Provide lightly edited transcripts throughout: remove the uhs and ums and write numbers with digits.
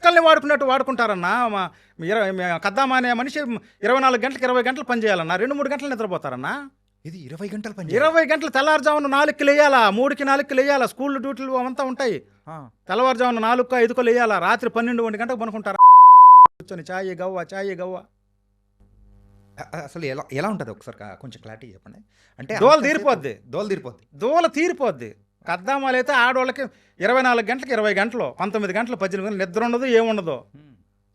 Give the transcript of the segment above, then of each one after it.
కుక్కల్ని వాడుకున్నట్టు వాడుకుంటారన్నా. కద్దామా అనే మనిషి 24 గంటలకు 20 గంటలు పని చేయాలన్నా, 2-3 గంటలు నిద్రపోతారన్నా. ఇది 20 గంటలు పని 20 గంటలు తెల్లారుజామున 4కి లేయాలా, 3కి 4కి లేయాలా, స్కూల్ డ్యూటీలు అంతా ఉంటాయి. తెల్లవారుజామున 4కో 5కో లేయాలా, రాత్రి 12-1 గంటకు పనుకుంటారా కూర్చొని చాయ్ గవ్వ. అసలు ఎలా ఉంటుంది ఒకసారి కొంచెం క్లారిటీ చెప్పండి. అంటే దోల తీరిపోద్ది. దోల తీరిపోద్ది. కద్దామాలు అయితే ఆడవాళ్ళకి 24 గంటలకు 20 గంటలు, 19 గంటలు 18 గంటలు నిద్ర ఉండదు, ఏముండదు.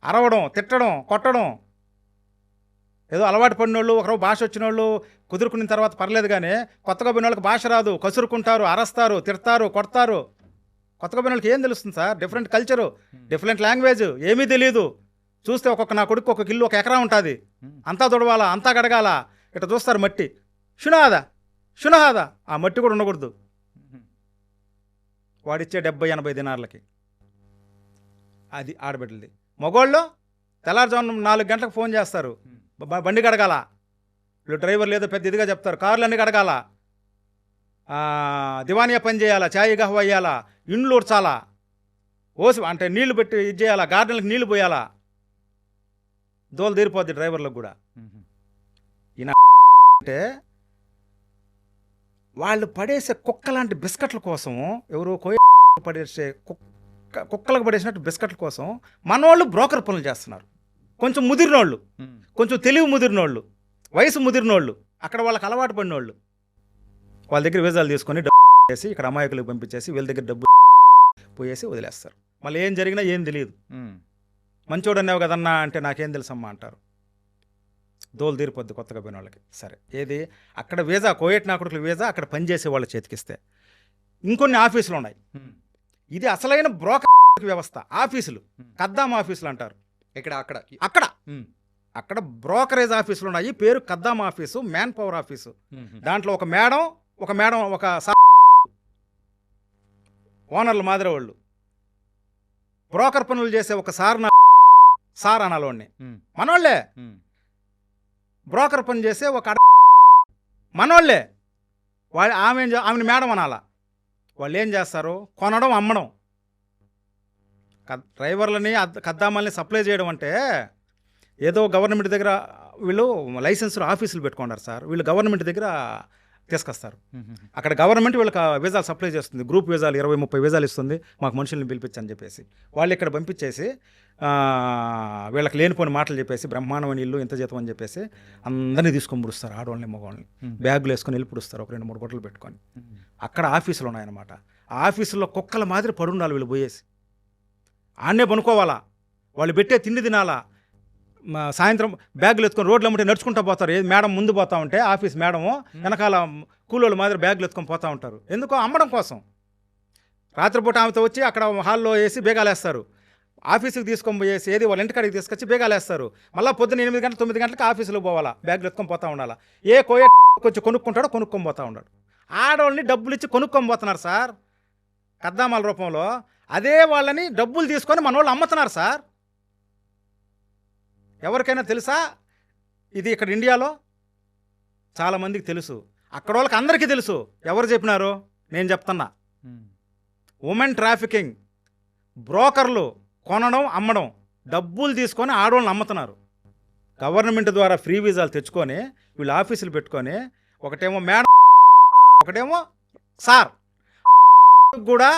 అరవడం, తిట్టడం, కొట్టడం. ఏదో అలవాటు పడిన వాళ్ళు, ఒకరు భాష వచ్చిన వాళ్ళు కుదురుకున్న తర్వాత పర్లేదు, కానీ కొత్తగా పోయిన వాళ్ళకి భాష రాదు, కసురుకుంటారు, అరస్తారు, తిడతారు, కొడతారు. కొత్తగా పోయిన వాళ్ళకి ఏం తెలుస్తుంది sir? Different culture, different language, ఏమీ తెలియదు. చూస్తే ఒక్కొక్క నా కొడుకు ఒక ఇల్లు 1 ఎకరా ఉంటుంది, అంతా దొడవాలా, అంతా గడగాల. ఇట్లా చూస్తారు మట్టి, షునహాదా ఆ మట్టి కూడా ఉండకూడదు. వాడిచ్చే 70-80 దినార్లకి అది ఆడబిడ్డలది. మగోళ్ళు తెల్లారుజామున 4 గంటలకు ఫోన్ చేస్తారు, బండి కడగాల. వీళ్ళు డ్రైవర్లు ఏదో పెద్ద ఇదిగా చెప్తారు, కార్లు అన్నీ కడగాల, దివానియా పని చేయాలా, చాయ్ గహ్వ వేయాలా, ఇండ్లు ఉడ్చాలా, అంటే నీళ్లు పెట్టి ఇది చేయాలా, గార్డెన్లకు నీళ్లు పోయాలా. దోలు తీరిపోద్ది డ్రైవర్లకు కూడా. ఈయన అంటే వాళ్ళు పడేసే కుక్క లాంటి బిస్కెట్ల కోసం, ఎవరో పడేసే కుక్కలకు పడేసినట్టు బిస్కెట్ల కోసం మనోళ్ళు బ్రోకర్ పనులు చేస్తున్నారు. కొంచెం ముదిరినోళ్ళు, కొంచెం తెలివి ముదిరినోళ్ళు, వయసు ముదిరినోళ్ళు, అక్కడ వాళ్ళకి అలవాటు పడినోళ్ళు వాళ్ళ దగ్గర వీజాలు తీసుకొని డబ్బు చేసి ఇక్కడ అమాయకులకు పంపించేసి వీళ్ళ దగ్గర డబ్బు పోయేసి వదిలేస్తారు. మళ్ళీ ఏం జరిగినా ఏం తెలియదు. మంచోడు అనేవి కదన్నా అంటే నాకేం తెలుసమ్మా అంటారు. దోలు తీరిపోద్ది కొత్తగా పోయిన వాళ్ళకి. సరే, ఏది అక్కడ వీజా, కోయేట్ నా కొడుకుల వీజా అక్కడ పనిచేసే వాళ్ళు చేతికిస్తే. ఇంకొన్ని ఆఫీసులు ఉన్నాయి. ఇది అసలైన బ్రోకర్ వ్యవస్థ. ఆఫీసులు కద్దాం ఆఫీసులు అంటారు. అక్కడ బ్రోకరేజ్ ఆఫీసులు ఉన్నాయి. పేరు కద్దాం ఆఫీసు, మ్యాన్ పవర్ ఆఫీసు. దాంట్లో ఒక మేడం ఒక ఓనర్లు మాదిరి వాళ్ళు, బ్రోకర్ పనులు చేసే ఒక సార్ అనాలోని మనోళ్ళే, బ్రోకర్ పని చేసే ఒక మనోళ్ళే. ఆమెని మేడం అనాలా. వాళ్ళు ఏం చేస్తారు? కొనడం, అమ్మడం. డ్రైవర్లని కద్దామాలని సప్లై చేయడం అంటే ఏదో గవర్నమెంట్ దగ్గర వీళ్ళు లైసెన్సులు ఆఫీసులు పెట్టుకున్నారు సార్. వీళ్ళు గవర్నమెంట్ దగ్గర తీసుకొస్తారు. అక్కడ గవర్నమెంట్ వీళ్ళకి వీజాలు సప్లై చేస్తుంది. గ్రూప్ వీజాలు 20-30 వీజాలు ఇస్తుంది. మాకు మనుషుల్ని పిలిపించని చెప్పేసి వాళ్ళు ఇక్కడ పంపించేసి వీళ్ళకి లేనిపోని మాటలు చెప్పేసి బ్రహ్మాండమైన ఇల్లు, ఇంత జీతం అని చెప్పేసి అందరినీ తీసుకొని పుడుస్తారు. ఆడవాళ్ళని మగవాళ్ళని బ్యాగులు వేసుకొని వెళ్ళి పుడుస్తారు, ఒక 2-3 బొట్టలు పెట్టుకొని. అక్కడ ఆఫీసులు ఉన్నాయన్నమాట. ఆ ఆఫీసుల్లో కుక్కల మాదిరి పడుండాలి వీళ్ళు పోయేసి. ఆడనే పనుకోవాలా, వాళ్ళు పెట్టే తిండి తినాలా. సాయంత్రం బ్యాగులు ఎత్తుకొని రోడ్లు అమ్మంటే నడుచుకుంటూ పోతారు. మేడం ముందు పోతా ఉంటే ఆఫీస్ మేడము వెనకాల కూలోళ్ళు మాదిరి బ్యాగులు ఎత్తుకొని పోతూ ఉంటారు. ఎందుకో అమ్మడం కోసం. రాత్రిపూట ఆమెతో వచ్చి అక్కడ హాల్లో వేసి బేగాలేస్తారు. ఆఫీసుకి తీసుకొని పోయేసి ఏది వాళ్ళ ఇంటికాడికి తీసుకొచ్చి బేగాలేస్తారు. మళ్ళీ పొద్దున్న 8 గంటలు 9 గంటలకు ఆఫీసులో పోవాలా, బ్యాగులు ఎత్తుకొని పోతూ ఉండాలా. కొంచెం కొనుక్కుంటాడో కొనుక్కొని పోతూ ఉన్నాడు. ఆడవాళ్ళని డబ్బులు ఇచ్చి కొనుక్కొని పోతున్నారు సార్ కద్దామాల రూపంలో. అదే వాళ్ళని డబ్బులు తీసుకొని మన వాళ్ళు అమ్ముతున్నారు సార్. ఎవరికైనా తెలుసా ఇది? ఇక్కడ ఇండియాలో చాలామందికి తెలుసు, అక్కడ వాళ్ళకి అందరికీ తెలుసు. ఎవరు చెప్పినారు? నేను చెప్తున్నా. ఉమెన్ ట్రాఫికింగ్, బ్రోకర్లు కొనడం, అమ్మడం, డబ్బులు తీసుకొని ఆడవాళ్ళని అమ్ముతున్నారు. గవర్నమెంట్ ద్వారా ఫ్రీ వీజాలు తెచ్చుకొని వీళ్ళు ఆఫీసులు పెట్టుకొని, ఒకటేమో మేడం, ఒకటేమో సార్ కూడా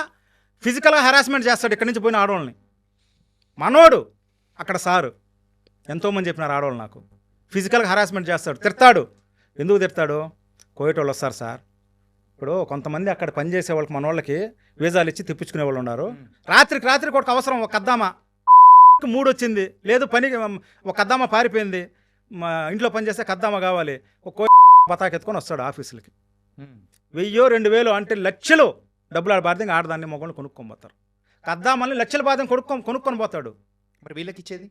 ఫిజికల్గా హెరాస్మెంట్ చేస్తాడు ఇక్కడి నుంచి పోయిన ఆడవాళ్ళని. మనోడు అక్కడ సారు ఎంతోమంది చెప్పినారు ఆడవాళ్ళు నాకు. ఫిజికల్గా హెరాస్మెంట్ చేస్తాడు, తిడతాడు. ఎందుకు తిడతాడు? కోయేటోళ్ళు వస్తారు సార్. ఇప్పుడు కొంతమంది అక్కడ పనిచేసే వాళ్ళకి మన వాళ్ళకి వీజాలు ఇచ్చి తిప్పించుకునే వాళ్ళు ఉన్నారు. రాత్రికి ఒక అవసరం, ఒక కద్దామా మూడొచ్చింది, లేదు పనికి ఒక కద్దామా పారిపోయింది, మా ఇంట్లో పనిచేస్తే కద్దామా కావాలి, ఒక పతాకి ఎత్తుకొని వస్తాడు ఆఫీసులకి. 1000-2000 అంటే లక్షలు డబ్బులు ఆడబార్దింగా ఆడదాన్ని మొగోళ్ళు కొనుక్కొని పోతారు. కద్దామని లక్షల బాధం కొనుక్కొని పోతాడు. మరి వీళ్ళకి ఇచ్చేది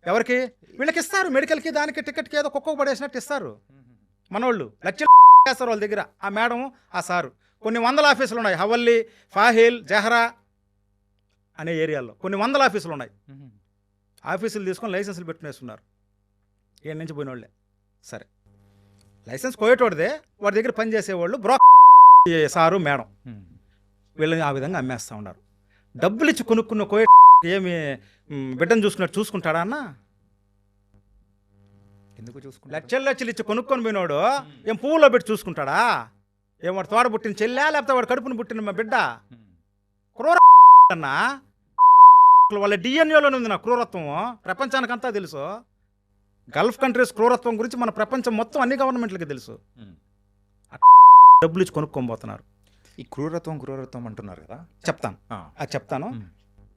ఎవరికి? వీళ్ళకి ఇస్తారు. మెడికల్కి, దానికి టికెట్కి ఏదో కుక్క పడేసినట్టు ఇస్తారు. మనోళ్ళు లక్షలు చేస్తారు వాళ్ళ దగ్గర. ఆ మేడం, ఆ సారు. కొన్ని 100 ఆఫీసులు ఉన్నాయి. హవల్లీ, ఫాహిల్, జహరా అనే ఏరియాల్లో కొన్ని 100 ఆఫీసులు ఉన్నాయి. ఆఫీసులు తీసుకొని లైసెన్సులు పెట్టుకునేస్తున్నారు. ఏడు నుంచి పోయిన వాళ్ళే. సరే, లైసెన్స్ కోయేటోడిదే, వాడి దగ్గర పనిచేసేవాళ్ళు సారు మేడం వీళ్ళని ఆ విధంగా అమ్మేస్తూ ఉన్నారు. డబ్బులు ఇచ్చి కొనుక్కున్న కోయ ఏమి బిడ్డను చూసుకున్నట్టు చూసుకుంటాడా అన్న? ఎందుకు చూసుకుంటా లక్షలు ఇచ్చి కొనుక్కొని పోయినోడు ఏం పువ్వులో పెట్టి చూసుకుంటాడా? ఏం వాడు తోడ పుట్టిన చెల్లా లేకపోతే వాడు కడుపుని పుట్టిన మా బిడ్డ? క్రూర అన్నా, వాళ్ళ డిఎన్ఏలోనే ఉంది నా క్రూరత్వం. ప్రపంచానికంతా తెలుసు. గల్ఫ్ కంట్రీస్ క్రూరత్వం గురించి మన ప్రపంచం మొత్తం అన్ని గవర్నమెంట్లకి తెలుసు. డబ్బులు ఇచ్చి కొనుక్కొని పోతున్నారు. ఈ క్రూరత్వం అంటున్నారు కదా, చెప్తాను, ఆ, అది చెప్తాను.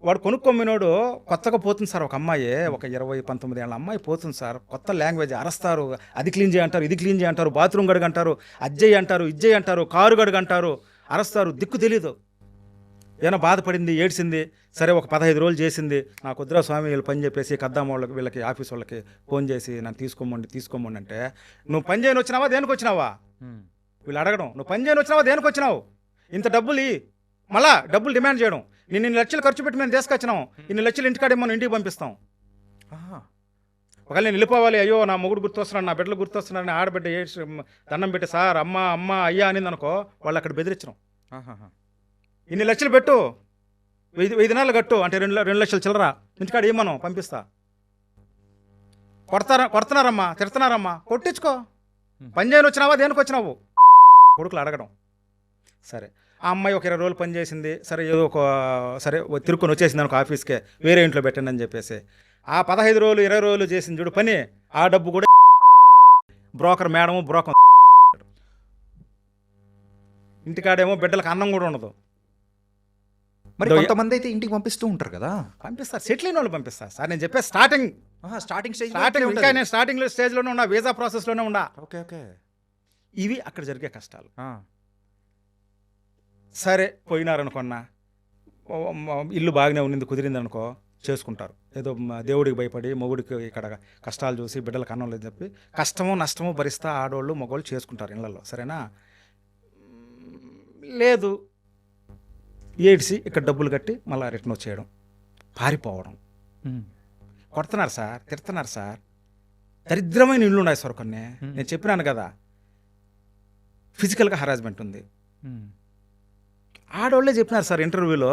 వాడు కొనుక్కొమ్మినోడు కొత్తగా పోతుంది సార్. ఒక అమ్మాయి, ఒక 20-19 ఏళ్ళ అమ్మాయి పోతుంది సార్. కొత్త లాంగ్వేజ్ అరస్తారు. అది క్లీన్ చేయంటారు, ఇది క్లీన్ చేయంటారు, బాత్రూమ్ గడుగు అంటారు, అజ్జయ్య అంటారు, ఇజ్జయ్య అంటారు, కారు గడుగు అంటారు, అరస్తారు. దిక్కు తెలీదు. ఏమైనా బాధపడింది, ఏడ్చింది. సరే ఒక 15 రోజులు చేసింది. నాకు వద్దురా స్వామి వీళ్ళు పని చెప్పేసి కద్దాం వాళ్ళకి, వీళ్ళకి ఆఫీస్ వాళ్ళకి ఫోన్ చేసి నన్ను తీసుకోమండి అంటే, నువ్వు పని చేయని వచ్చినావా, దేనికి వచ్చినావా? వీళ్ళు అడగడం, నువ్వు పని చేయని వచ్చినావా, దేనికి వచ్చినావు? ఇంత డబ్బులు మళ్ళా డబ్బులు డిమాండ్ చేయడం. నేను ఇన్ని లక్షలు ఖర్చు పెట్టి మేము తీసుకొచ్చినాం, ఇన్ని లక్షలు ఇంటికాడే మనం ఇంటికి పంపిస్తాం. ఒకవేళ నేను వెళ్ళిపోవాలి, అయ్యో నా మొగుడు గుర్తొస్తున్నాడు, నా బిడ్డలు గుర్తొస్తున్నాడని ఆడబిడ్డ దండం పెట్టి సార్ అమ్మ అమ్మ అయ్యా అనింది అనుకో, వాళ్ళు అక్కడ బెదిరించడం. ఇన్ని లక్షలు పెట్టు, 5 నెలలు కట్టు అంటే 2 లక్షలు చిల్లరా ఇంటికాడ ఏమనం పంపిస్తా. కొడుతున్నారమ్మా, తిడుతున్నారమ్మా, కొట్టించుకో. పని చేయని వచ్చినావా, దేనికి వచ్చినావు? కొడుకులు అడగడం. సరే ఆ అమ్మాయి ఒక 20 రోజులు పని చేసింది. సరే ఏదో సరే తిరుక్కొని వచ్చేసింది అనుకో ఆఫీస్కే, వేరే ఇంట్లో పెట్టండి అని చెప్పేసి. ఆ 15 రోజులు 20 రోజులు చేసింది చూడు పని, ఆ డబ్బు కూడా బ్రోకర్ మేడము బ్రోకర్. ఇంటికాడేమో బిడ్డలకు అన్నం కూడా ఉండదు. మరి కొంతమంది అయితే ఇంటికి పంపిస్తూ ఉంటారు కదా. పంపిస్తారు, సెటిల్ అయిన వాళ్ళు పంపిస్తారు సార్. నేను చెప్పే స్టార్టింగ్ ఇంకా నేను స్టార్టింగ్ స్టేజ్లోనే ఉన్నా, వీసా ప్రాసెస్లోనే ఉన్నా. Okay okay. ఇవి అక్కడ జరిగే కష్టాలు. సరే పోయినారనుకున్నా, ఇల్లు బాగానే ఉన్నింది, కుదిరింది అనుకో, చేసుకుంటారు. ఏదో దేవుడికి భయపడి మొగుడికి ఇక్కడ కష్టాలు చూసి బిడ్డలకు అన్నం లేదని చెప్పి కష్టము నష్టము భరిస్తా ఆడవాళ్ళు మగవాళ్ళు చేసుకుంటారు ఇళ్లలో. సరేనా? లేదు, ఏడ్చి ఇక్కడ డబ్బులు కట్టి మళ్ళీ రిటర్న్ వచ్చేయడం, పారిపోవడం. కొడుతున్నారు సార్, తిడుతున్నారు సార్. దరిద్రమైన ఇళ్ళు ఉన్నాయి సార్ కొన్ని. నేను చెప్పినాను కదా, ఫిజికల్గా హరాస్మెంట్ ఉంది. ఆడవాళ్ళే చెప్పినారు సార్ ఇంటర్వ్యూలో.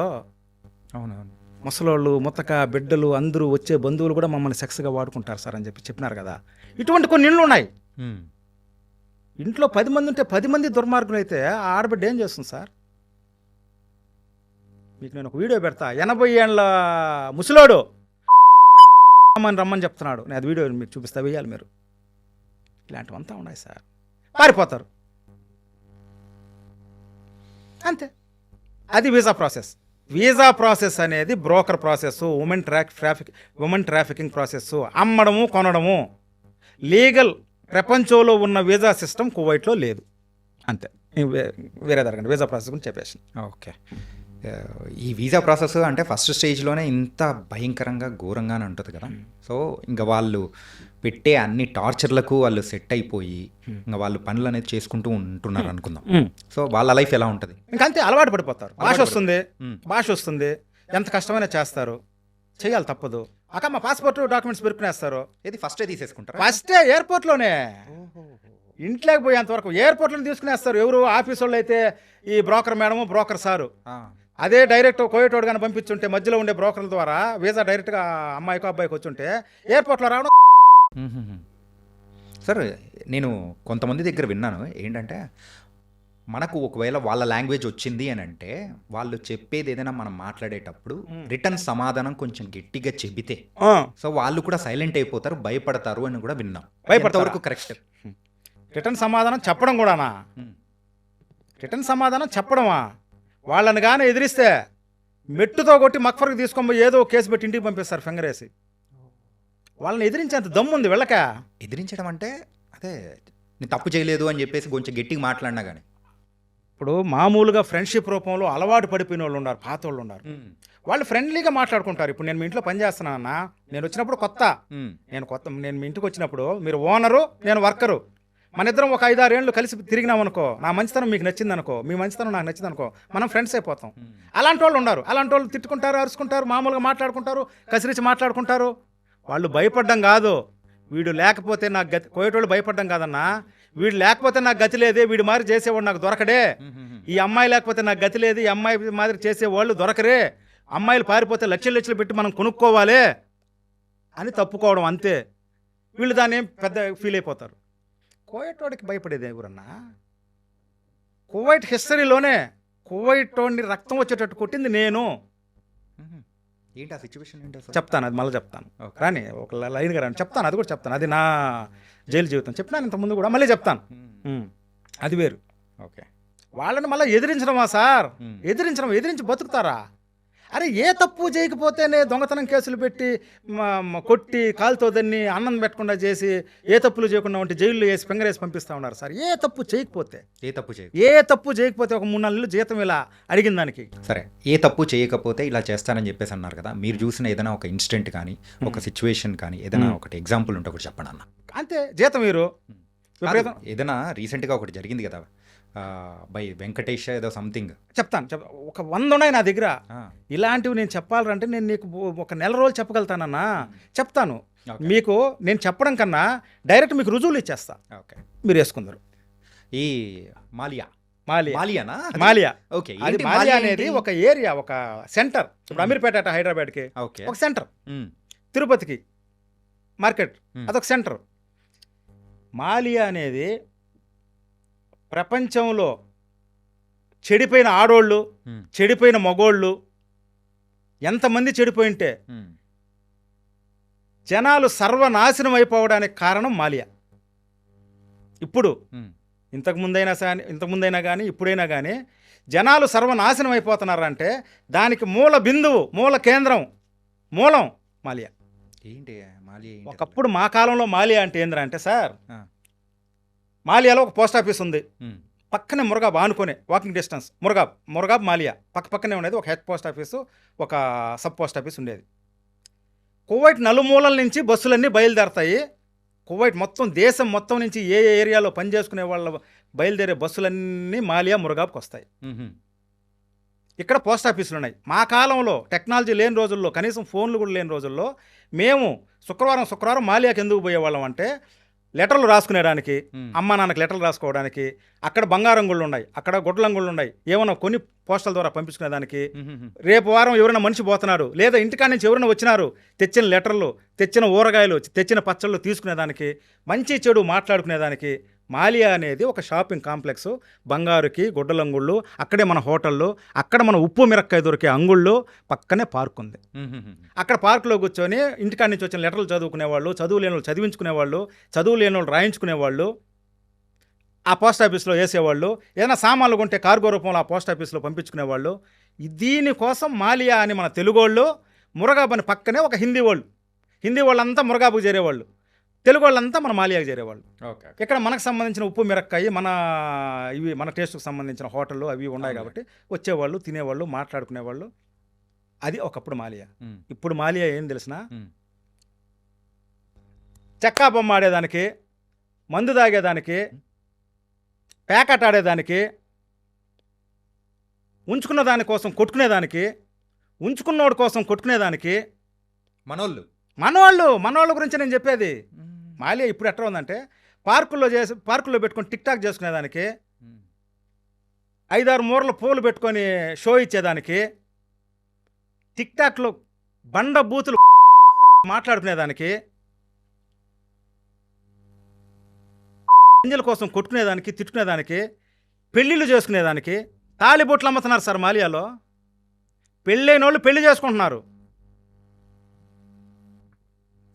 అవునవును. ముసలోళ్ళు, ముతక, బిడ్డలు అందరూ వచ్చే బంధువులు కూడా మమ్మల్ని సెక్స్గా వాడుకుంటారు సార్ అని చెప్పినారు కదా. ఇటువంటి కొన్ని ఇళ్ళు ఉన్నాయి. ఇంట్లో 10 మంది ఉంటే 10 మంది దుర్మార్గులు అయితే ఆ ఆడబిడ్డ ఏం చేస్తుంది సార్? మీకు నేను ఒక వీడియో పెడతా. 80 ఏళ్ళ ముసలోడు రమ్మని చెప్తున్నాడు. నేను అది వీడియో మీకు చూపిస్తా, వేయాలి మీరు. ఇలాంటివంతా ఉన్నాయి సార్. పారిపోతారు అంతే. అది వీసా ప్రాసెస్. వీసా ప్రాసెస్ అనేది broker process, women trafficking process, అమ్మడము కొనడము. లీగల్ ప్రపంచంలో ఉన్న వీసా సిస్టమ్ కువైట్లో లేదు. అంతే. వేరే జరగండి, వీసా ప్రాసెస్ గురించి చెప్పేసి. ఓకే. ఈ వీసా ప్రాసెస్ అంటే ఫస్ట్ స్టేజ్లోనే ఇంత భయంకరంగా ఘోరంగానే ఉంటుంది కదా. సో ఇంకా వాళ్ళు పెట్టే అన్ని టార్చర్లకు వాళ్ళు సెట్ అయిపోయి ఇంకా వాళ్ళు పనులు అనేది చేసుకుంటూ ఉంటున్నారు అనుకుందాం. సో వాళ్ళ లైఫ్ ఎలా ఉంటుంది? ఇంకా అంతే, అలవాటు పడిపోతారు. భాష వస్తుంది, ఎంత కష్టమైనా చేస్తారు, చేయాలి, తప్పదు. అక్క మా పాస్పోర్ట్ డాక్యుమెంట్స్ పెరుకునేస్తారు. ఇది ఫస్టే తీసేసుకుంటారు. ఫస్టే ఎయిర్పోర్ట్లోనే, ఇంట్లోకి పోయేంతవరకు ఎయిర్పోర్ట్లోనే తీసుకునేస్తారు. ఎవరు ఆఫీస్ వాళ్ళు అయితే ఈ బ్రోకర్ మేడము, బ్రోకర్ సారు. అదే డైరెక్ట్ కోయటోడు కానీ పంపించుంటే మధ్యలో ఉండే బ్రోకర్ల ద్వారా వీసా డైరెక్ట్గా అమ్మాయికో అబ్బాయికి వచ్చుంటే ఎయిర్పోర్ట్లో రావడం. సార్ నేను కొంతమంది దగ్గర విన్నాను ఏంటంటే, మనకు ఒకవేళ వాళ్ళ లాంగ్వేజ్ వచ్చింది అని అంటే వాళ్ళు చెప్పేది ఏదైనా మనం మాట్లాడేటప్పుడు రిటర్న్ సమాధానం కొంచెం గట్టిగా చెబితే సో వాళ్ళు కూడా సైలెంట్ అయిపోతారు, భయపడతారు అని కూడా విన్నాం. భయపడేంతవరకు కరెక్ట్? రిటర్న్ సమాధానం చెప్పడం కూడానా? రిటర్న్ సమాధానం చెప్పడమా? వాళ్ళని కానీ ఎదిరిస్తే మెట్టుతో కొట్టి మక్ఫర్కి తీసుకొని ఏదో కేసు పెట్టి ఇంటికి పంపిస్తారు ఫింగర్ వేసి. వాళ్ళని ఎదిరించేంత దమ్ము ఉంది వీళ్ళక. ఎదిరించడం అంటే అదే నేను తప్పు చేయలేదు అని చెప్పేసి కొంచెం గట్టిగా మాట్లాడినా కానీ. ఇప్పుడు మామూలుగా ఫ్రెండ్షిప్ రూపంలో అలవాటు పడిపోయిన వాళ్ళు ఉన్నారు, పాత వాళ్ళు ఉన్నారు. వాళ్ళు ఫ్రెండ్లీగా మాట్లాడుకుంటారు. ఇప్పుడు నేను మీ ఇంట్లో పని చేస్తున్నానన్నా, నేను వచ్చినప్పుడు నేను మీ ఇంటికి వచ్చినప్పుడు మీరు ఓనరు, నేను వర్కరు, మన ఇద్దరం ఒక 5-6 ఏళ్ళు కలిసి తిరిగినాం అనుకో, నా మంచితనం మీకు నచ్చింది అనుకో, మీ మంచితనం నాకు నచ్చింది అనుకో, మనం ఫ్రెండ్స్ అయిపోతాం. అలాంటి వాళ్ళు ఉన్నారు. అలాంటి వాళ్ళు తిట్టుకుంటారు, అరుచుకుంటారు, మామూలుగా మాట్లాడుకుంటారు, కసిరించి మాట్లాడుకుంటారు. వాళ్ళు భయపడ్డం కాదు, వీడు లేకపోతే నాకు గతి, కోయేటోళ్ళు భయపడ్డం కాదన్నా, వీడు లేకపోతే నాకు గతి లేదే, వీడు మాదిరి చేసేవాడు నాకు దొరకడే, ఈ అమ్మాయి లేకపోతే నాకు గతి లేదు, ఈ అమ్మాయి మాదిరి చేసేవాళ్ళు దొరకరే, అమ్మాయిలు పారిపోతే లక్షలు లక్షలు పెట్టి మనం కొనుక్కోవాలి అని తప్పుకోవడం అంతే. వీళ్ళు దాన్ని ఏం పెద్ద ఫీల్ అయిపోతారు. కువైట్ వాడికి భయపడేది ఎవరన్నా? కువైట్ హిస్టరీలోనే కువైట్ వాడిని రక్తం వచ్చేటట్టు కొట్టింది నేను. ఏంటి ఆ సిచ్యువేషన్ ఏంటి అసలు? చెప్తాను, అది మళ్ళీ చెప్తాను. కానీ ఒక లైన్గా రాని చెప్తాను, అది కూడా చెప్తాను. అది నా జైలు జీవితం చెప్పినాను ఇంతకుముందు కూడా, మళ్ళీ చెప్తాను. అది వేరు. ఓకే. వాళ్ళని మళ్ళీ ఎదిరించడమా సార్? ఎదిరించి బతుకుతారా? అరే ఏ తప్పు చేయకపోతేనే దొంగతనం కేసులు పెట్టి కొట్టి కాలుతో దాన్ని అన్నం పెట్టకుండా చేసి ఏ తప్పులు చేయకుండా ఉంటే జైల్లో వేసి ఫింగర్ వేసి పంపిస్తూ ఉన్నారు సార్. ఏ తప్పు చేయకపోతే ఒక 3-4 నెలలు జీతం ఇలా అడిగిన దానికి. సరే, ఏ తప్పు చేయకపోతే ఇలా చేస్తానని చెప్పేసి అన్నారు కదా, మీరు చూసిన ఏదైనా ఒక ఇన్సిడెంట్ కానీ ఒక సిచ్యువేషన్ కానీ ఏదైనా ఒకటి ఎగ్జాంపుల్ ఉంటే ఒకటి చెప్పండి అన్న. అంతే, జీతం మీరు ఏదైనా రీసెంట్గా ఒకటి జరిగింది కదా బై వెంకటేష్ ఏదో సంథింగ్. చెప్తాను, ఒక 100 ఉన్నాయి నా దగ్గర. ఇలాంటివి నేను చెప్పాలంటే నేను నీకు ఒక నెల రోజులు చెప్పగలుగుతానన్నా. చెప్తాను మీకు. నేను చెప్పడం కన్నా డైరెక్ట్ మీకు రుజువులు ఇచ్చేస్తా. ఓకే, మీరు వేసుకుందరు. ఈ మాలియానా? మాలియా. ఓకే. అది మాలియా అనేది ఒక ఏరియా, ఒక సెంటర్. ఇప్పుడు అమీర్పేట హైదరాబాద్కి ఒక సెంటర్, తిరుపతికి మార్కెట్ అదొక సెంటర్. మాలియా అనేది ప్రపంచంలో చెడిపోయిన ఆడోళ్ళు, చెడిపోయిన మగోళ్ళు ఎంతమంది చెడిపోయింటే జనాలు సర్వనాశనం అయిపోవడానికి కారణం మాలియా. ఇప్పుడు ఇంతకుముందైనా కానీ ఇప్పుడైనా కానీ జనాలు సర్వనాశనం అయిపోతున్నారంటే దానికి మూల బిందువు, మూల కేంద్రం, మూలం మాలియా. ఏంటి మాలియా? ఒకప్పుడు మా కాలంలో మాలియా అంటే ఏంద్రా సార్, మాలియాలో ఒక పోస్ట్ ఆఫీస్ ఉంది, పక్కనే మురగాబ్ ఆనుకునే వాకింగ్ డిస్టెన్స్. మురగాబ్ మాలియా పక్కనే ఉండేది. ఒక హెడ్ పోస్ట్ ఆఫీసు, ఒక సబ్ పోస్ట్ ఆఫీస్ ఉండేది. కువైట్ నలుమూలల నుంచి బస్సులన్నీ బయలుదేరతాయి. కువైట్ మొత్తం, దేశం మొత్తం నుంచి ఏ ఏరియాలో పనిచేసుకునే వాళ్ళ బయలుదేరే బస్సులన్నీ మాలియా మురగాబ్కి వస్తాయి. ఇక్కడ పోస్ట్ ఆఫీసులు ఉన్నాయి. మా కాలంలో టెక్నాలజీ లేని రోజుల్లో, కనీసం ఫోన్లు కూడా లేని రోజుల్లో మేము శుక్రవారం మాలియాకి ఎందుకు పోయేవాళ్ళం అంటే లెటర్లు రాసుకునేడానికి, అమ్మ నాన్నకి లెటర్లు రాసుకోవడానికి. అక్కడ బంగారం గుళ్ళు ఉన్నాయి, అక్కడ గుడ్లం గుళ్ళు ఉన్నాయి. ఏమన్నా కొన్ని పోస్టల్ ద్వారా పంపించుకునేదానికి. రేపు వారం ఎవరైనా మనిషి పోతున్నారు, లేదా ఇంటికాడ నుంచి ఎవరైనా వచ్చినారు, తెచ్చిన లెటర్లు, తెచ్చిన ఊరగాయలు, తెచ్చిన పచ్చళ్ళు తీసుకునేదానికి, మంచి చెడు మాట్లాడుకునేదానికి. మాలియా అనేది ఒక షాపింగ్ కాంప్లెక్స్. బంగారుకి, గుడ్డలంగుళ్ళు, అక్కడే మన హోటళ్ళు, అక్కడ మన ఉప్పు మిరక్కాయ దొరికే అంగుళ్ళు, పక్కనే పార్క్ ఉంది. అక్కడ పార్కులో కూర్చొని ఇంటికాడ నుంచి వచ్చిన లెటర్లు చదువుకునేవాళ్ళు, చదువు లేని వాళ్ళు చదివించుకునేవాళ్ళు, చదువు లేని వాళ్ళు రాయించుకునేవాళ్ళు, ఆ పోస్ట్ ఆఫీస్లో వేసేవాళ్ళు. ఏదైనా సామాన్లు కొంటే కార్గో రూపంలో ఆ పోస్ట్ ఆఫీస్లో పంపించుకునేవాళ్ళు. దీనికోసం మాలియా అని మన తెలుగోళ్ళు, మురగాబ్ అని పక్కనే ఒక హిందీ వాళ్ళంతా మురగాబుకు చేరేవాళ్ళు, తెలుగు వాళ్ళంతా మన మాలియాకి చేరేవాళ్ళు. ఇక్కడ మనకు సంబంధించిన ఉప్పు మిరక్కాయ, మన టేస్ట్కి సంబంధించిన హోటళ్ళు అవి ఉన్నాయి కాబట్టి వచ్చేవాళ్ళు, తినేవాళ్ళు, మాట్లాడుకునేవాళ్ళు. అది ఒకప్పుడు మాలియా. ఇప్పుడు మాలియా ఏం తెలిసిన, చెక్కా బొమ్మ ఆడేదానికి, మందు తాగేదానికి, ప్యాకెట్ ఆడేదానికి, ఉంచుకున్న దానికోసం కొట్టుకునేదానికి, ఉంచుకున్నోడి కోసం కొట్టుకునేదానికి మనోళ్ళ గురించి నేను చెప్పేది. మాలియా ఇప్పుడు ఎట్లా ఉందంటే పార్కుల్లో పెట్టుకొని టిక్ టాక్ చేసుకునేదానికి, 5-6 మూరల పూలు పెట్టుకొని షో ఇచ్చేదానికి, టిక్ టాక్లో బండ బూతులు మాట్లాడుకునేదానికి, గింజల కోసం కొట్టుకునేదానికి, తిట్టుకునేదానికి, పెళ్ళిళ్ళు చేసుకునేదానికి. తాళిబొట్లు అమ్ముతున్నారు సార్ మాలియాలో. పెళ్ళైన వాళ్ళు పెళ్లి చేసుకుంటున్నారు.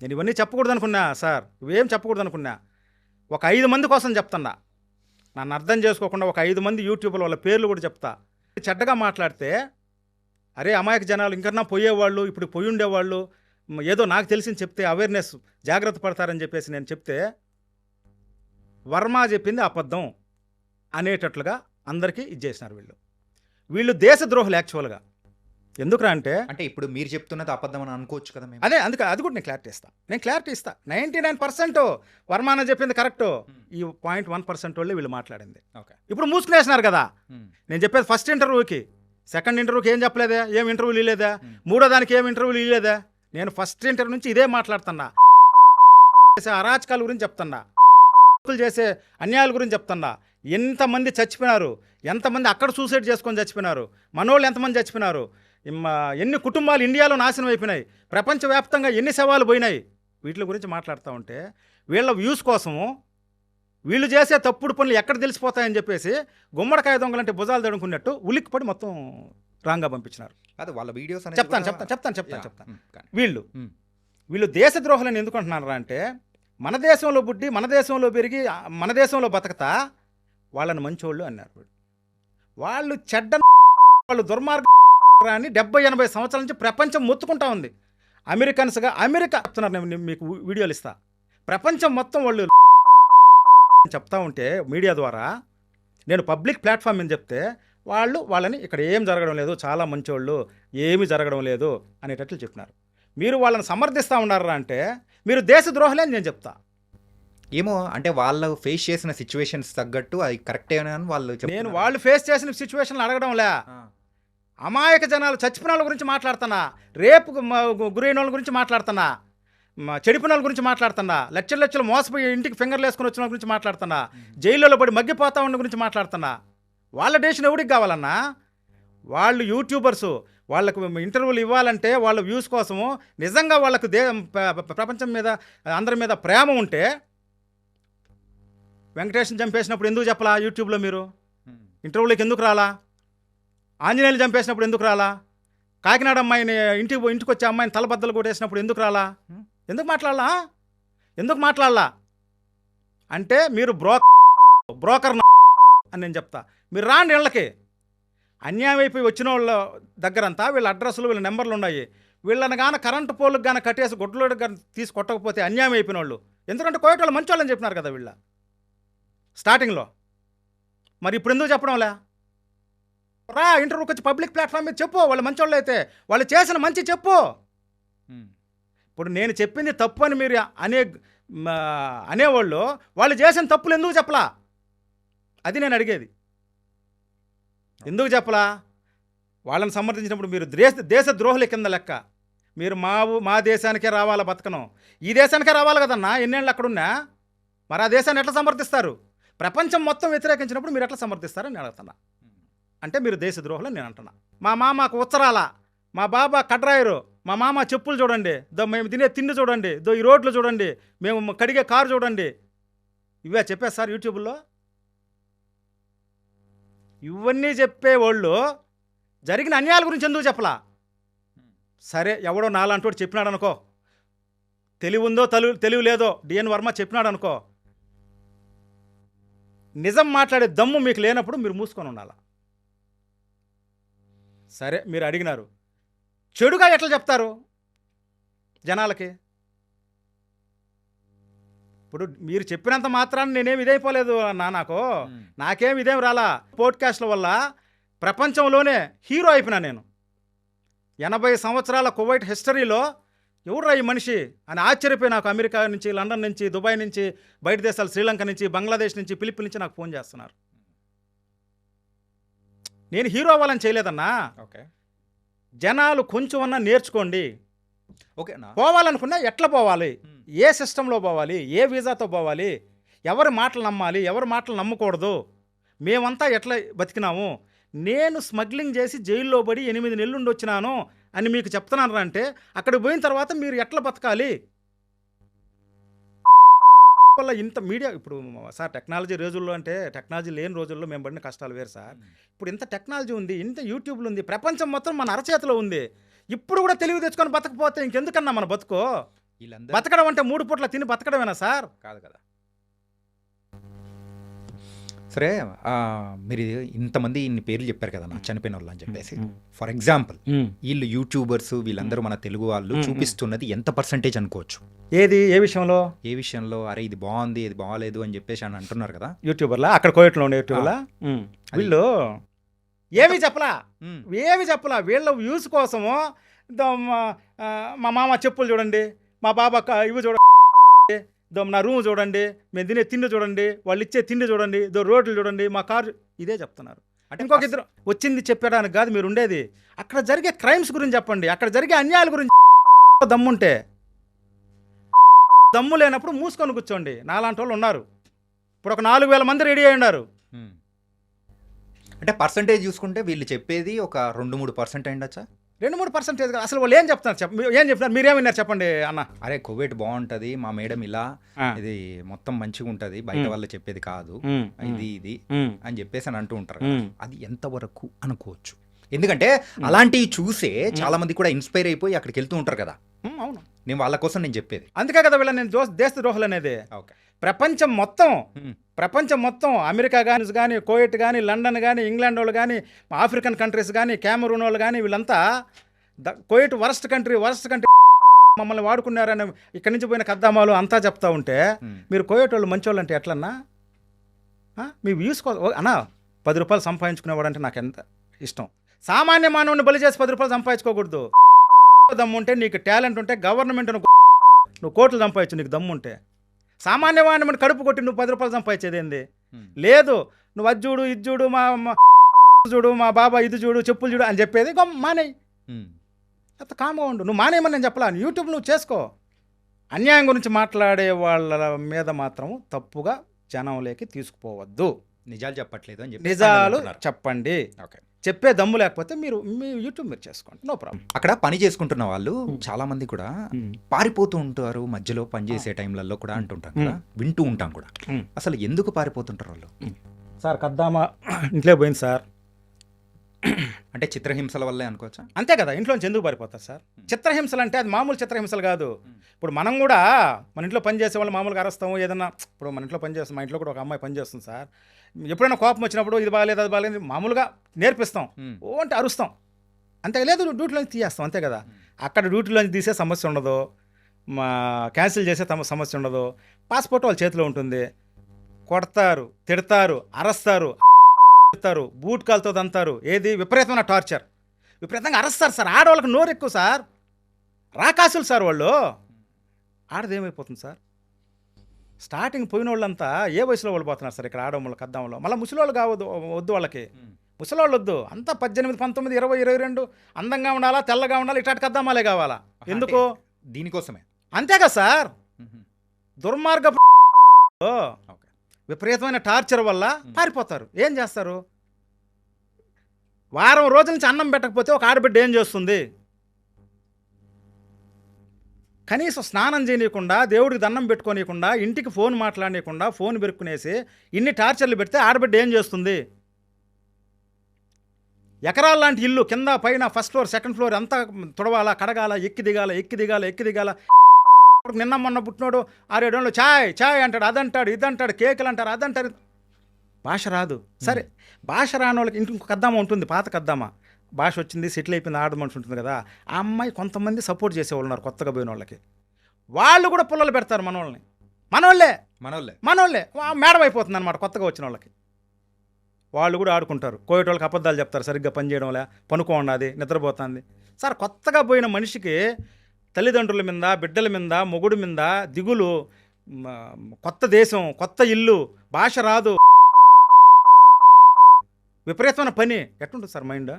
నేను ఇవన్నీ చెప్పకూడదు అనుకున్నా సార్, ఇవేం చెప్పకూడదు అనుకున్నా. ఒక 5 మంది కోసం చెప్తున్నా, నన్ను అర్థం చేసుకోకుండా ఒక 5 మంది యూట్యూబ్లో వాళ్ళ పేర్లు కూడా చెప్తా. చెడ్డగా మాట్లాడితే అరే అమాయక జనాలు ఇంకన్నా పోయేవాళ్ళు, ఇప్పుడు పోయి ఉండేవాళ్ళు, ఏదో నాకు తెలిసింది చెప్తే అవేర్నెస్ జాగ్రత్త పడతారని చెప్పేసి నేను చెప్తే వర్మ చెప్పింది అబద్ధం అనేటట్లుగా అందరికీ ఇచ్చేసినారు. వీళ్ళు దేశద్రోహులు యాక్చువల్గా. ఎందుకురా అంటే ఇప్పుడు మీరు చెప్తున్నది అబద్ధం అని అనుకోవచ్చు కదా. అందుకే అది కూడా నేను క్లారిటీ ఇస్తా. 99% వర్మాన చెప్పింది కరెక్ట్. ఈ 0.1% వాళ్ళే వీళ్ళు మాట్లాడింది. ఇప్పుడు మూసుకునేసినారు కదా. నేను చెప్పేది ఫస్ట్ ఇంటర్వ్యూకి, సెకండ్ ఇంటర్వ్యూకి ఏం చెప్పలేదా, ఏం ఇంటర్వ్యూలు ఇవ్వలేదా, మూడో దానికి ఏం ఇంటర్వ్యూలు ఇవ్వలేదా. నేను ఫస్ట్ ఇంటర్వ్యూ నుంచి ఇదే మాట్లాడుతున్నా. చేసే అరాచకాల గురించి చెప్తున్నా, చేసే అన్యాయాల గురించి చెప్తున్నా. ఎంతమంది చచ్చిపోయినారు, ఎంతమంది అక్కడ సూసైడ్ చేసుకొని చచ్చిపోయినారు, మనోళ్ళు ఎంతమంది చచ్చిపోయినారు, ఎన్ని కుటుంబాలు ఇండియాలో నాశనం అయిపోయినాయి, ప్రపంచవ్యాప్తంగా ఎన్ని శవాలు పోయినాయి, వీటి గురించి మాట్లాడుతూ ఉంటే వీళ్ళ వ్యూస్ కోసము వీళ్ళు చేసే తప్పుడు పనులు ఎక్కడ తెలిసిపోతాయని చెప్పేసి గుమ్మడికాయ దొంగలంటే భుజాలు తడుకున్నట్టు ఉలిక్కిపడి మొత్తం రాంగా పంపించినారు. కాదు వాళ్ళ వీడియోస్ చెప్తాను. వీళ్ళు దేశద్రోహులను ఎందుకు అంటున్నారా అంటే, మన దేశంలో పుట్టి మన దేశంలో పెరిగి మన దేశంలో బతకతా వాళ్ళని మంచోళ్ళు అన్నారు. వాళ్ళు చెడ్డ వాళ్ళు దుర్మార్గాన్ని 70-80 సంవత్సరాల నుంచి ప్రపంచం మొత్తుకుంటా ఉంది. అమెరికన్స్గా అమెరికా చెప్తున్నారు, నేను మీకు వీడియోలు ఇస్తా. ప్రపంచం మొత్తం వాళ్ళు చెప్తా ఉంటే మీడియా ద్వారా నేను పబ్లిక్ ప్లాట్ఫామ్ అని చెప్తే వాళ్ళని ఇక్కడ ఏం జరగడం లేదు, చాలా మంచోళ్ళు, ఏమీ జరగడం లేదు అనేటట్లు చెప్పినారు. మీరు వాళ్ళని సమర్థిస్తూ ఉన్నారా అంటే మీరు దేశద్రోహులే అని నేను చెప్తా. ఏమో అంటే వాళ్ళు ఫేస్ చేసిన సిచ్యువేషన్స్ తగ్గట్టు అది కరెక్టేనా అని వాళ్ళు నేను వాళ్ళు ఫేస్ చేసిన సిచ్యువేషన్లు అడగడంలే, అమాయక జనాలు చచ్చిపోయిన వాళ్ళ గురించి మాట్లాడుతున్నా, రేపు గురైన వాళ్ళ గురించి మాట్లాడుతున్నా, చెడిపిన వాళ్ళ గురించి మాట్లాడుతున్నా, లక్షలు మోసపోయి ఇంటికి ఫింగర్లు వేసుకుని వచ్చిన వాళ్ళ గురించి మాట్లాడుతున్నా, జైల్లో పడి మగ్గిపోతా ఉన్న గురించి మాట్లాడుతున్నా. వాళ్ళ డేషన్ ఎవరికి కావాలన్నా? వాళ్ళు యూట్యూబర్సు, వాళ్ళకు ఇంటర్వ్యూలు ఇవ్వాలంటే వాళ్ళ వ్యూస్ కోసము నిజంగా వాళ్ళకు ప్రపంచం మీద అందరి మీద ప్రేమ ఉంటే వెంకటేష్ని చంపేసినప్పుడు ఎందుకు చెప్పలా? యూట్యూబ్లో మీరు ఇంటర్వ్యూలోకి ఎందుకు రాలా? ఆంజనేయులు చంపేసినప్పుడు ఎందుకు రాలా? కాకినాడ అమ్మాయిని ఇంటికి వచ్చే అమ్మాయిని తలబద్దలు కొట్టేసినప్పుడు ఎందుకు రాలా? ఎందుకు మాట్లాడాలా? అంటే మీరు బ్రోకర్ అని నేను చెప్తా. మీరు రాండి ఇళ్ళకి. అన్యాయం అయిపోయి వచ్చిన వాళ్ళ దగ్గరంతా వీళ్ళ అడ్రస్లు వీళ్ళ నెంబర్లు ఉన్నాయి. వీళ్ళని కానీ కరెంటు పోల్కి కానీ కట్టేసి గొడ్డలోకి కానీ తీసి కొట్టకపోతే అన్యాయం అయిపోయిన వాళ్ళు. ఎందుకంటే కోయట వాళ్ళు మంచి వాళ్ళని చెప్పినారు కదా వీళ్ళ స్టార్టింగ్లో. మరి ఇప్పుడు ఎందుకు చెప్పడంలే? రా ఇంటర్వ్యూకి వచ్చి పబ్లిక్ ప్లాట్ఫామ్ మీద చెప్పు, వాళ్ళు మంచి వాళ్ళు అయితే వాళ్ళు చేసిన మంచి చెప్పు. ఇప్పుడు నేను చెప్పింది తప్పు అని మీరు అనేవాళ్ళు వాళ్ళు చేసిన తప్పులు ఎందుకు చెప్పలా? అది నేను అడిగేది. ఎందుకు చెప్పలా? వాళ్ళని సమర్థించినప్పుడు మీరు దేశ ద్రోహుల కింద లెక్క. మీరు మా దేశానికే రావాలా బతకను, ఈ దేశానికే రావాలి కదన్నా, ఎన్నేళ్ళు అక్కడున్నా. మరి ఆ దేశాన్ని ఎట్లా సమర్థిస్తారు? ప్రపంచం మొత్తం వ్యతిరేకించినప్పుడు మీరు ఎట్లా సమర్థిస్తారని నేను అడుగుతున్నా. అంటే మీరు దేశద్రోహులని నేను అంటున్నా. మా మామకు ఉత్తరాల, మా బాబా కడ్రాయరు, మా మామ చెప్పులు చూడండి, మేము తినే తిండి చూడండి, ఈ రోడ్లు చూడండి, మేము కడిగే కారు చూడండి, ఇవే చెప్పేస్తారు యూట్యూబ్లో. ఇవన్నీ చెప్పేవాళ్ళు జరిగిన అన్యాయాల గురించి ఎందుకు చెప్పలా? సరే, ఎవడో నాలంటోడు చెప్పినాడు అనుకో, తెలివి ఉందో తెలివి లేదో డిఎన్ వర్మ చెప్పినాడు అనుకో, నిజం మాట్లాడే దమ్ము మీకు లేనప్పుడు మీరు మూసుకొని ఉండాలి. సరే, మీరు అడిగినారు, చెడుగా ఎట్లా చెప్తారు జనాలకి? ఇప్పుడు మీరు చెప్పినంత మాత్రాన్ని నేనేం ఇదైపోలేదు నాకేం ఇదేం రాలా. పోడ్కాస్ట్ల వల్ల ప్రపంచంలోనే హీరో అయిపోయినా నేను. 80 సంవత్సరాల కువైట్ హిస్టరీలో ఎవరురా ఈ మనిషి అని ఆశ్చర్యపోయి నాకు అమెరికా నుంచి, లండన్ నుంచి, దుబాయ్ నుంచి, బయట దేశాలు శ్రీలంక నుంచి, బంగ్లాదేశ్ నుంచి, ఫిలిపిన్ నుంచి నాకు ఫోన్ చేస్తున్నారు. నేను హీరో అవ్వాలని చేయలేదన్నా. ఓకే, జనాలు కొంచెం అన్నా నేర్చుకోండి. ఓకేనా? పోవాలనుకున్నా ఎట్లా పోవాలి, ఏ సిస్టంలో పోవాలి, ఏ వీసాతో పోవాలి, ఎవరి మాటలు నమ్మాలి, ఎవరి మాటలు నమ్మకూడదు, మేమంతా ఎట్లా బతికినాము, నేను స్మగ్లింగ్ చేసి జైల్లో పడి 8 నెలలుండి వచ్చినాను అని మీకు చెప్తున్నాను అంటే అక్కడికి పోయిన తర్వాత మీరు ఎట్లా బతకాలి వల్ల ఇంత మీడియా. ఇప్పుడు సార్ టెక్నాలజీ రోజుల్లో అంటే టెక్నాలజీ లేని రోజుల్లో మేము పడిన కష్టాలు వేరు సార్. ఇప్పుడు ఇంత టెక్నాలజీ ఉంది, ఇంత యూట్యూబ్లు ఉంది, ప్రపంచం మొత్తం మన అరచేతిలో ఉంది. ఇప్పుడు కూడా తెలివి తెచ్చుకొని బతకపోతే ఇంకెందుకన్నా మన బతుకో? బతకడం అంటే 3 పూట్ల తిని బతకడమేనా సార్? కాదు కదా. సరే, మీరు ఇంతమంది ఇన్ని పేర్లు చెప్పారు కదా నా చనిపోయిన వాళ్ళు అని చెప్పేసి. ఫర్ ఎగ్జాంపుల్ వీళ్ళు యూట్యూబర్స్ వీళ్ళందరూ మన తెలుగు వాళ్ళు చూపిస్తున్నది ఎంత పర్సంటేజ్ అనుకోవచ్చు? ఏది ఏ విషయంలో అరే ఇది బాగుంది ఇది బాగాలేదు అని చెప్పేసి అని అంటున్నారు కదా యూట్యూబర్లా, అక్కడ కోయట్లో ఉండే యూట్యూబర్లా. వీళ్ళు ఏమి చెప్పలా వీళ్ళ వ్యూస్ కోసము మా మామ చెప్పులు చూడండి, మా బాబా ఇవి చూడండి, నా రూమ్ చూడండి, మేము తినే తిండి చూడండి, వాళ్ళు ఇచ్చే తిండి చూడండి, రోడ్లు చూడండి, మా కారు, ఇదే చెప్తున్నారు. అంటే ఇంకొక ఇద్దరు వచ్చింది చెప్పడానికి కాదు మీరు ఉండేది. అక్కడ జరిగే క్రైమ్స్ గురించి చెప్పండి, అక్కడ జరిగే అన్యాయాల గురించి. దమ్ముంటే దమ్ము లేనప్పుడు మూసుకొని కూర్చోండి. నాలాంటి వాళ్ళు ఉన్నారు. ఇప్పుడు ఒక 4000 మంది రెడీ అయి ఉన్నారు. అంటే పర్సంటేజ్ చూసుకుంటే వీళ్ళు చెప్పేది ఒక 2-3% అయిండొచ్చా? 2-3% కాదు. అసలు వాళ్ళు ఏం చెప్తున్నారు ఏం చెప్తున్నారు మీరేం విన్నారు చెప్పండి అన్న. అరే కువైట్ బాగుంటది, మా మేడం ఇలా ఆ. ఇది మొత్తం మంచిగా ఉంటది, బయట వాళ్ళు చెప్పేది కాదు, ఇది అని చెప్పేసి అని అంటూ ఉంటారు కదా. అది ఎంతవరకు అనుకోవచ్చు? ఎందుకంటే అలాంటివి చూసే చాలా మంది కూడా ఇన్స్పైర్ అయిపోయి అక్కడికి వెళ్తూ ఉంటారు కదా. అవును, నేను వాళ్ళ కోసం నేను చెప్పేది. అందుకే కదా వీళ్ళ నేను దేశద్రోహులు అనేది. ఓకే. ప్రపంచం మొత్తం అమెరికా కానీ కువైట్ కానీ లండన్ కానీ ఇంగ్లాండ్ వాళ్ళు కానీ ఆఫ్రికన్ కంట్రీస్ కానీ కెమెరూన్ వాళ్ళు కానీ వీళ్ళంతా కువైట్ వరస్ట్ కంట్రీ మమ్మల్ని వాడుకున్నారని ఇక్కడి నుంచి పోయిన కద్దామాలు అంతా చెప్తా ఉంటే మీరు కువైట్ వాళ్ళు మంచి వాళ్ళు అంటే ఎట్లన్నా మీ వ్యూస్ అన్నా 10 రూపాయలు సంపాదించుకునేవాడు అంటే నాకు ఎంత ఇష్టం. సామాన్య మానవుని బలి చేసి 10 రూపాయలు సంపాదించుకోకూడదు. దమ్ముంటే నీకు టాలెంట్ ఉంటే గవర్నమెంట్ నువ్వు కోట్లు సంపాదించు నీకు దమ్ముంటే. సామాన్య మానవుని కడుపు కొట్టి నువ్వు 10 రూపాయలు సంపాదించేది ఏంది? లేదు నువ్వు అది చూడు ఇది చూడు చూడు మా బాబా ఇది చూడు చెప్పులు చూడు అని చెప్పేది మానేయి. అంత కామ్గా ఉండు. నువ్వు మానేయమని నేను చెప్పలా. యూట్యూబ్ నువ్వు చేసుకో. అన్యాయం గురించి మాట్లాడే వాళ్ళ మీద మాత్రం తప్పుగా జనంలోకి తీసుకుపోవద్దు. నిజాలు చెప్పట్లేదు అని చెప్పి నిజాలు చెప్పండి. ఓకే. చెప్పే దమ్ము లేకపోతే మీరు మీ యూట్యూబ్ మీరు చేసుకోండి, నో ప్రాబ్లం. అక్కడ పని చేసుకుంటున్న వాళ్ళు చాలా మంది కూడా పారిపోతూ ఉంటారు మధ్యలో పని చేసే టైంలలో కూడా అంటుంటాం కదా, వింటూ ఉంటాం కూడా. అసలు ఎందుకు పారిపోతుంటారు వాళ్ళు? సార్ కద్దామా ఇంట్లో పోయింది సార్ అంటే చిత్రహింసల వల్లే అనుకోవచ్చా? అంతే కదా, ఇంట్లోంచి ఎందుకు పారిపోతారు సార్? చిత్రహింసలు అంటే అది మామూలు చిత్రహింసలు కాదు. ఇప్పుడు మనం కూడా మన ఇంట్లో పని చేసే వాళ్ళు మామూలుగా అరుస్తాము ఏదన్నా. ఇప్పుడు మన ఇంట్లో పని చేస్తాం, మా ఇంట్లో కూడా ఒక అమ్మాయి పని చేస్తుంది సార్. ఎప్పుడైనా కోపం వచ్చినప్పుడు ఇది బాగాలేదు అది బాగాలేదు మామూలుగా నేర్పిస్తాం, ఓ అంటే అరుస్తాం అంతే. లేదు డ్యూటీలోంచి తీయేస్తాం అంతే కదా. అక్కడ డ్యూటీలోంచి తీసే సమస్య ఉండదు, క్యాన్సిల్ చేసే సమస్య ఉండదు. పాస్పోర్ట్ వాళ్ళ చేతిలో ఉంటుంది. కొడతారు, తిడతారు, అరస్తారు, బూట్ కాలుతో తంతారు. ఏది విపరీతమైన టార్చర్, విపరీతంగా అరస్తారు సార్. ఆడవాళ్ళకి నోరు ఎక్కువ సార్, రాకాసులు సార్ వాళ్ళు. ఆడదేమైపోతుంది సార్? స్టార్టింగ్ పోయిన వాళ్ళంతా ఏ వయసులో వాళ్ళు పోతున్నారు సార్ ఇక్కడ ఆడవాళ్ళు కద్దాంలో. మళ్ళీ ముసలివాళ్ళు కావద్దు, వద్దు వాళ్ళకి, ముసలివాళ్ళు వద్దు. అంతా 18, 19, 20, 22 అందంగా ఉండాలా, తెల్లగా ఉండాలి, ఇట్లాంటి కద్దామాలే కావాలా. ఎందుకు? దీనికోసమే. అంతే కదా సార్. దుర్మార్గ విపరీతమైన టార్చర్ వల్ల పారిపోతారు. ఏం చేస్తారు? వారం రోజుల నుంచి అన్నం పెట్టకపోతే ఒక ఆడబిడ్డ ఏం చేస్తుంది? కనీసం స్నానం చేయనీయకుండా, దేవుడికి దండం పెట్టుకోనీయకుండా, ఇంటికి ఫోన్ మాట్లాడనీయకుండా, ఫోన్ బెరుక్కునేసి ఇన్ని టార్చర్లు పెడితే ఆడబిడ్డ ఏం చేస్తుంది? ఎకరాల లాంటి ఇల్లు కింద పైన ఫస్ట్ ఫ్లోర్ సెకండ్ ఫ్లోర్ అంతా తుడవాలా, కడగాల, ఎక్కి దిగాల. నిన్న మొన్న పుట్టినోడు 6-7 ఏళ్ళు ఛాయ్ అంటాడు, అదంటాడు, ఇదంటాడు, కేకులు అంటారు, అదంటారు. భాష రాదు. సరే భాష రాని వాళ్ళకి ఇంకొక కద్దామా ఉంటుంది, పాత కద్దామా. భాష వచ్చింది, సెటిల్ అయిపోయింది, ఆడ మనిషి ఉంటుంది కదా. ఆ అమ్మాయి కొంతమంది సపోర్ట్ చేసేవాళ్ళు ఉన్నారు కొత్తగా పోయిన వాళ్ళకి. వాళ్ళు కూడా పుల్లలు పెడతారు మనోళ్ళే మేడం అయిపోతుంది అనమాట కొత్తగా వచ్చిన వాళ్ళకి. వాళ్ళు కూడా ఆడుకుంటారు. కోయట వాళ్ళకి అబద్ధాలు చెప్తారు, సరిగ్గా పని చేయడంలే, పనుకోండి, నిద్రపోతుంది. సార్ కొత్తగా పోయిన మనిషికి తల్లిదండ్రుల మీద, బిడ్డల మీద, మొగుడు మీద దిగులు, కొత్త దేశం, కొత్త ఇల్లు, భాష రాదు, విపరీతమైన పని. ఎట్లుంటుంది సార్ మైండ్?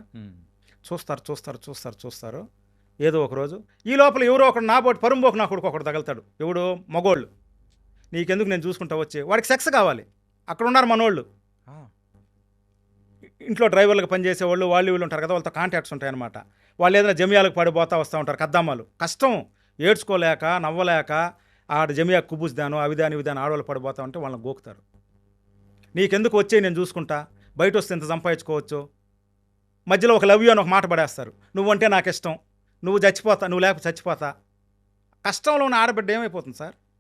చూస్తారు. ఏదో ఒకరోజు ఈ లోపల ఎవరో ఒకడు నాబోటి పరుంబోకు నా కొడుకు ఒకడు తగులుతాడు. ఎవడు? మగోళ్ళు. నీకెందుకు, నేను చూసుకుంటా వచ్చి. వాడికి సెక్స్ కావాలి. అక్కడ ఉన్నారు మనోళ్ళు, ఇంట్లో డ్రైవర్లకు పనిచేసేవాళ్ళు, వాళ్ళు వీళ్ళు ఉంటారు కదా, వాళ్ళతో కాంటాక్ట్స్ ఉంటాయన్నమాట. వాళ్ళు ఏదైనా జమియాలకు పడిపోతూ వస్తూ ఉంటారు కద్దామాలు. కష్టం, ఏడ్చుకోలేక నవ్వలేక ఆడ జమియా కుబుస్దాను అవిదాని ఇవిదాని ఆడవాళ్ళు పడిపోతా ఉంటే వాళ్ళని గోకుతారు. నీకెందుకు వచ్చే, నేను చూసుకుంటా, బయట వస్తే ఇంత సంపాదించుకోవచ్చు. మధ్యలో ఒక లవ్ యూ అని ఒక మాట పడేస్తారు. నువ్వంటే నాకు ఇష్టం, నువ్వు లేకపోతే చచ్చిపోతా. కష్టంలో ఉన్న ఆడబిడ్డ ఏమైపోతుంది సార్?